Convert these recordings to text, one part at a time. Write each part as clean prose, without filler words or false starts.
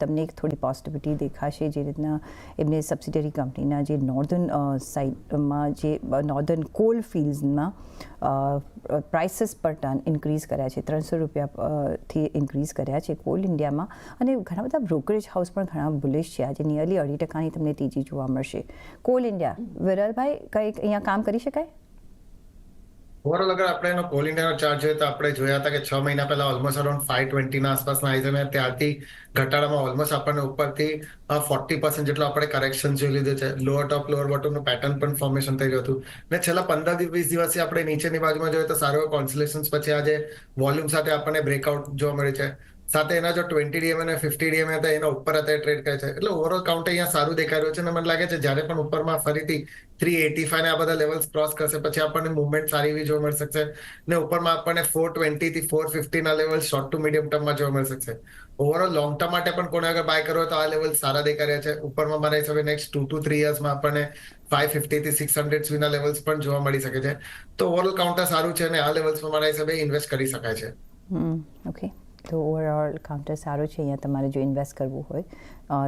તમને એક થોડી પોઝિટિવિટી દેખાશે જે રીતના એમને સબસિડરી કંપનીના જે નોર્ધન સાઇડમાં જે નોર્ધન કોલ ફિલ્ડ્સમાં પ્રાઇસીસ પર ટન ઇન્ક્રીઝ કર્યા છે, 300 રૂપિયાથી ઇન્ક્રીઝ કર્યા છે કોલ ઇન્ડિયામાં. અને ઘણા બધા બ્રોકરેજ હાઉસ પણ ઘણા બુલિશ છે. આજે નિયરલી 2.5% તમને તેજી જોવા મળશે. કોલ ઇન્ડિયા, વિરલભાઈ કંઈક અહીંયા કામ કરી શકાય? ઓવરઓલ અગર આપણે એનો કોલ ઇન્ડિયાનો ચાર્ટ જોઈએ તો આપણે જોયા હતા કે 6 મહિના પહેલા ઓલમોસ્ટ અરાઉન્ડ 520 ના આસપાસના આવી છે. ત્યારથી ઘટાડામાં ઓલમોસ્ટ આપણને ઉપરથી 40% જેટલો આપણે કરેક્શન જોઈ લીધું છે. લોઅર ટોપ લોઅર બોટમનું પેટર્ન પણ ફોર્મેશન થઈ ગયું હતું ને છેલ્લા 15-20 દિવસથી આપણે નીચેની બાજુમાં જોઈએ તો સારું કોન્સલેશન્સ પછી આજે વોલ્યુમ સાથે આપણને બ્રેકઆઉટ જોવા મળે છે. સાથે એના જો 20 ડીએમ અને 50 ડીએમ હતા એના ઉપર અત્યારે ટ્રેડ કરે છે. એટલે ઓવરઓલ કાઉન્ટ અહીંયા સારું દેખાઈ રહ્યું છે અને મને લાગે છે જ્યારે પણ ઉપરમાં ફરીથી 385 ને આ બધા લેવલ્સ ક્રોસ કરશે પછી આપણને મુવમેન્ટ સારી એવી જોવા મળી શકશે ને ઉપરમાં આપણને 420 થી 450 ના લેવલ શોર્ટ ટુ મીડિયમ ટર્મમાં જોવા મળી શકશે. ઓવરઓલ લોંગ ટર્મ માટે પણ કોને અગર બાય કરવો હોય તો આ લેવલ સારા દેખાઈ રહ્યા છે. ઉપરમાં મારા હિસાબે નેક્સ્ટ 2 to 3 યર્સમાં આપણને 550 થી 600 સુધીના લેવલ્સ પણ જોવા મળી શકે છે. તો ઓવરઓલ કાઉન્ટર સારું છે અને આ લેવલ્સમાં મારા હિસાબે ઇન્વેસ્ટ કરી શકાય છે. ઓકે, તો ઓવરઓલ કાઉન્ટર સારું છે. અહીંયા તમારે જો ઇન્વેસ્ટ કરવું હોય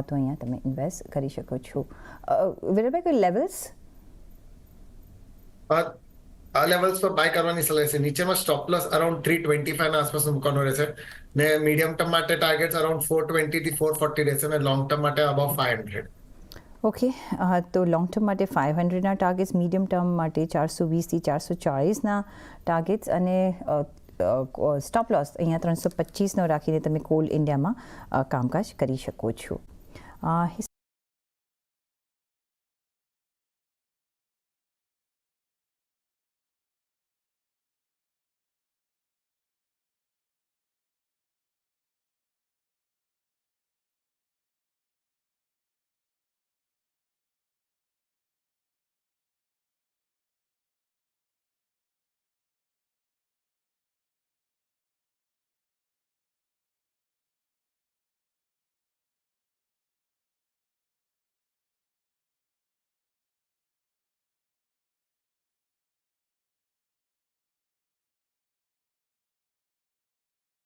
તો અહીંયા તમે ઇન્વેસ્ટ કરી શકો છો. વિરલભાઈ, કોઈ લેવલ્સ આ લેવલ્સ પર બાય કરવાની સલાહ છે. નીચેમાં સ્ટોપ લોસ અરાઉન્ડ 325 ના આસપાસ મૂકવાનો રહેશે ને મીડિયમ ટર્મ માટે ટાર્ગેટ્સ અરાઉન્ડ 420 થી 440 રહેશે અને લોંગ ટર્મ માટે અબાઉટ 500. ઓકે, તો લોંગ ટર્મ માટે 500ના ટાર્ગેટ્સ, મીડિયમ ટર્મ માટે 420 થી 440ના ટાર્ગેટ્સ અને સ્ટોપ લોસ અહીંયા 325નો રાખીને તમે કોલ ઇન્ડિયામાં કામકાજ કરી શકો છો.